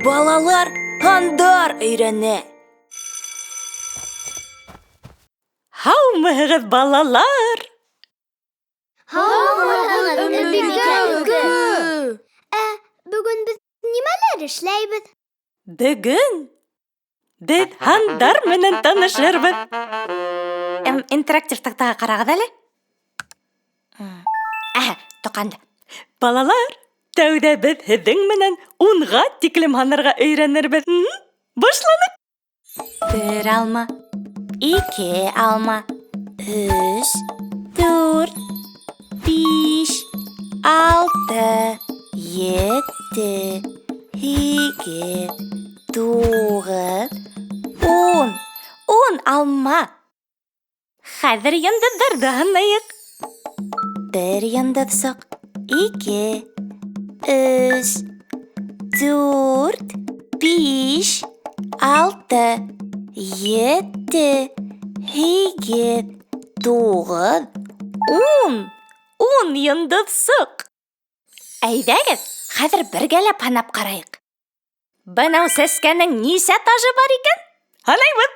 Балалар һандар өйрәнә. Һаумыһығыҙ, балалар! Һаумыһығыҙ, Өмбикә. Бөгөн без нимәләр эшләйбез? Бөгөн беҙ һандар менән танышырбыҙ. Интерактив тақтаға ҡарағыҙ әле. Тоҡанды. Балалар, тәүҙә беҙ һеҙҙең менән 10-ға тиклем һанарға өйрәнербеҙ. Башланыҡ. 1 алма, 2 алма, 3, 4, 5, 6, 7, 8, 9, 10. 10 alma. Хәҙер йондоҙҙарҙы һанайыҡ. 1 йондоҙсоҡ, 2, 3, 4, 5, 6, 7, 8, 9, 10. 10 йондоҙсоҡ. Әйҙәгеҙ, хәҙер бергәләп һанап ҡарайыҡ. Бынау сәскәнең нисә тажы бар икән? Һанайбыҙ.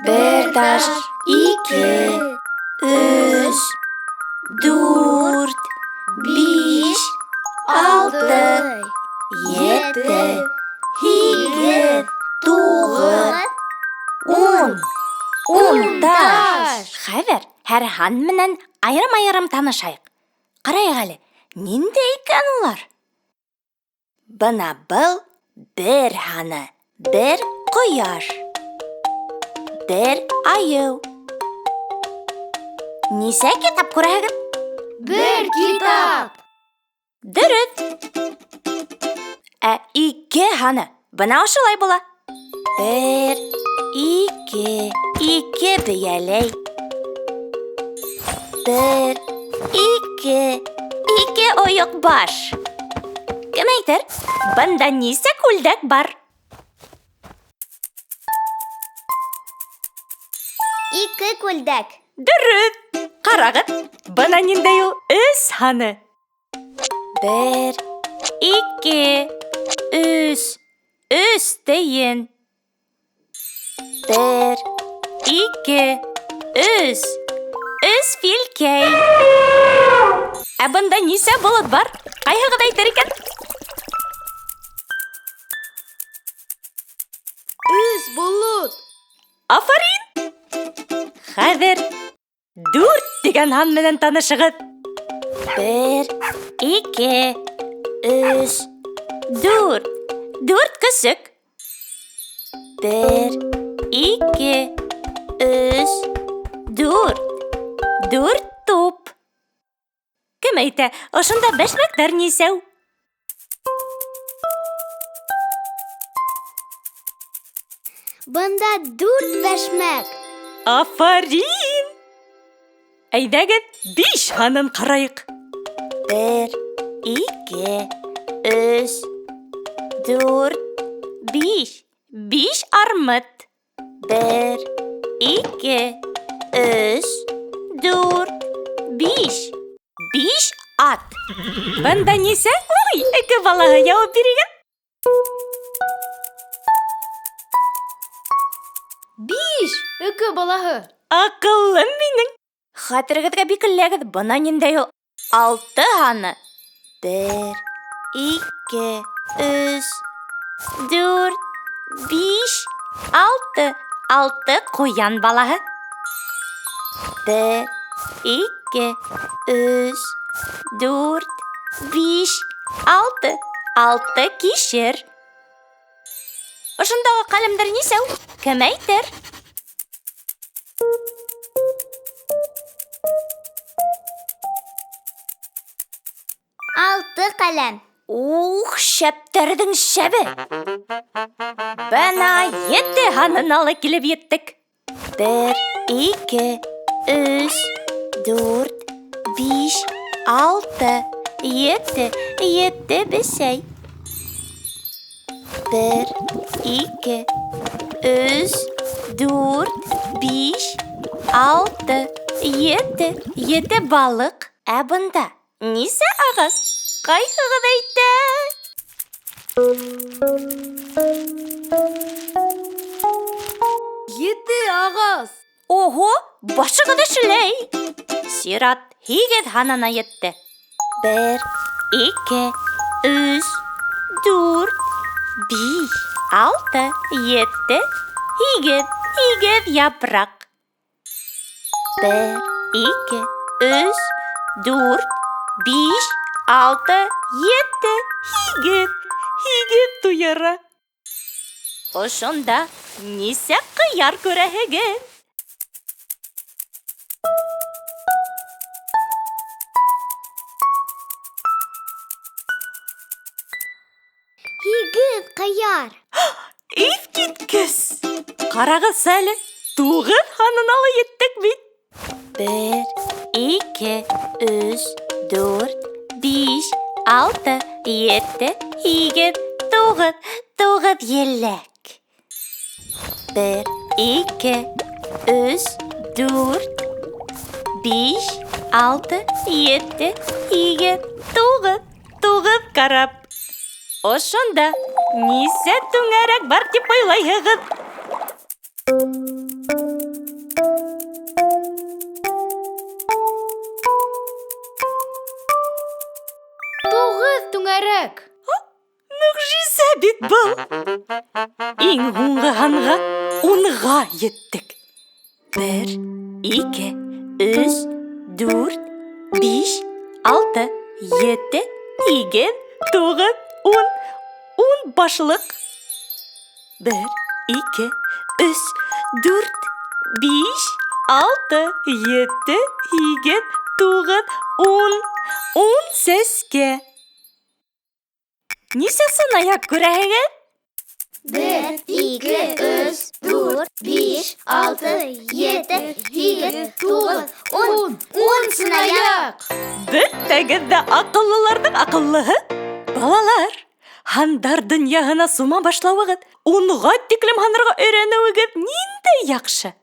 1 таш, 2, 3, 4, 5, 6, 7, 8, 9, 10. 10 таш. Хәҙер һәр һан менән айырым-айырым танышайыҡ. Ҡарайыҡ әле, ниндәй икән улар? Бына был 1 һаны. 1 ҡояш. 1 айыу. Нисә китап күрәһегеҙ? 1 китап. Дөрөҫ. 2 һаны. Бына ошолай була. 1, 2, 2 бейәләй. 1, 2, 2 ойоҡ баш. Кем әйтер? Бында нисә күлдәк бар? 2 күлдәк. Дөрөҫ. Ҡарағыҙ, бына ниндәй ул 3 һаны. 1, 2, 3. 3 тейен. 1, 2, 3. 3 филкәй. Бында нисә болот бар? Ҡайһығыҙ әйтер икән? 3 болот. Афарин! Хәҙер 4 тигән һан менән танышығыҙ. 1, 2, 3, 4. 4 көсөк. 1, 2, 3, 4. 4 туп. Кем әйтә, ошонда бәшмәктәр нисәү? Бында 4 бәшмәк. Афарин! Әйҙәгеҙ, 5 һанын ҡарайыҡ. 1, 2, 3, 4, 5. 5 армыт. 1, 2, 3, 4, 5. 5 ат. Бында нисә? Ой, 2 балаһы яуап бирегеҙ. 5. 2 балаһы. Аҡыллым минең. Хәтерегеҙгә бикелләгеҙ, бына ниндәй ул 6 һаны. 1, 2, 3, 4, 5, 6. 6 ҡуян балаһы. 1, 2, 3, 4, 5, 6. 6 кишер. Ошондағы ҡәлемдәр нисәү? Кем әйтер? Алты ҡәләм. Ух, шәптердің шәбі. Бәна 7 ханыналы келіп еттік. 1, 2, 3, 4, 5, 6, 7, 7 бесей. 1, 2, 3, 4, 5, 6, 7, 7 балық. Бұнда несі ағыз? Қайқығы бейті? 7 ағыз. Ого, башығы да шілей. Сират хигет ханана етті. 1, 2, 3, 4, 5, 6, 7, хигет yaprak. 1, 2, 3, 4, 5, 6, 7, higет tuyara. Ошонда несе қияр көрәһеген? Егіз қияр. Ив кеткіз. Қарағыз әлі, 9 ханыналы еттік бит. 1, 2, 3, 4, 5, 6, 7, higet 9 елек. 1, 2, 3, 4, 5, 6, 7, higet 9 қарап. Ошонда несе түңәрәк бар деп ойлайһығыҙ? Туғыз түңәрәк. Мөғжизә бит был. Иң һуңғы һанға 10-ға еттек. 1, 2, 3, 4, 5, 6, 7, 8, 9, 10 башлык. 1, 2, 3, 4, 5, 6, 7, 8, 9, 10 сәскә. Нисәсен аяк күрәһегеҙ? 1, 2, 3, 4, 5, 6, 7, 8, 9, 10. 10 сынаяк. Бөттәгеҙ дә аҡыллыларҙың аҡыллыһы. Балалар, һандар донъяһына сума башлауығыҙ, 10-ға тиклем һанырға өйрәнеүегеҙ ниндәй яҡшы.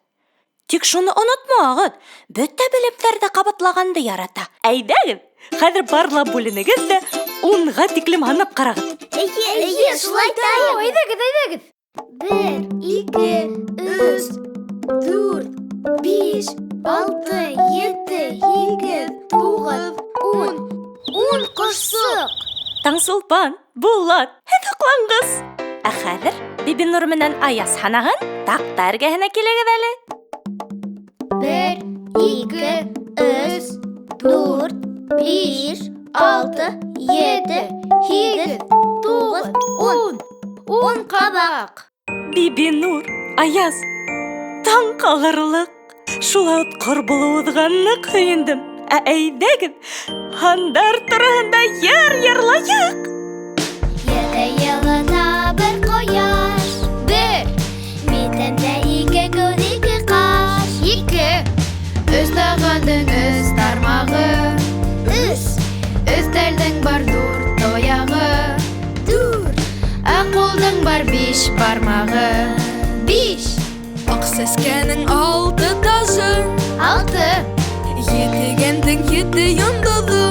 Тик шуны онотмағыҙ, бөтә белемдәрҙе ҡабатлағанды ярата. Әйҙәгеҙ, хәҙер барлап бүленегеҙ дә 10-ға тиклем һанап ҡарағыҙ. Эйе, шулай та. Әйҙәгеҙ. 1, 2, 3, 4, 5, 6, 7, 8, 9, 10. 10 ҡошсоҡ. Таңсулпан, Булат, һеҙ һоҡланғыс. Ә хәҙер Бибинур менән Аяз һанаған таҡта эргәһенә килегеҙ әле. 1, 2, 3, 4, 5, 6, 7, 8, 9, 10. 10 ҡабаҡ. Бибинур, Аяз, таң ҡалырлыҡ. Шулай отҡор булыуығыҙға ныҡ һөйөндөм. Ә әйҙәгеҙ, һандар тураһында йырлайыҡ. 7 йылына бер ҡояш. 1. Митәмдә 2 күҙ, 2 ҡаш. 2. Өстәғәндең өс тармағы. 3. Өстәлдең бар 4 тояғы. 4. Ә ҡулдың бар 5 бармағы. 5. Аҡ сәскәнең 6 тажы. 6. Етегәндең 7 йондоҙо.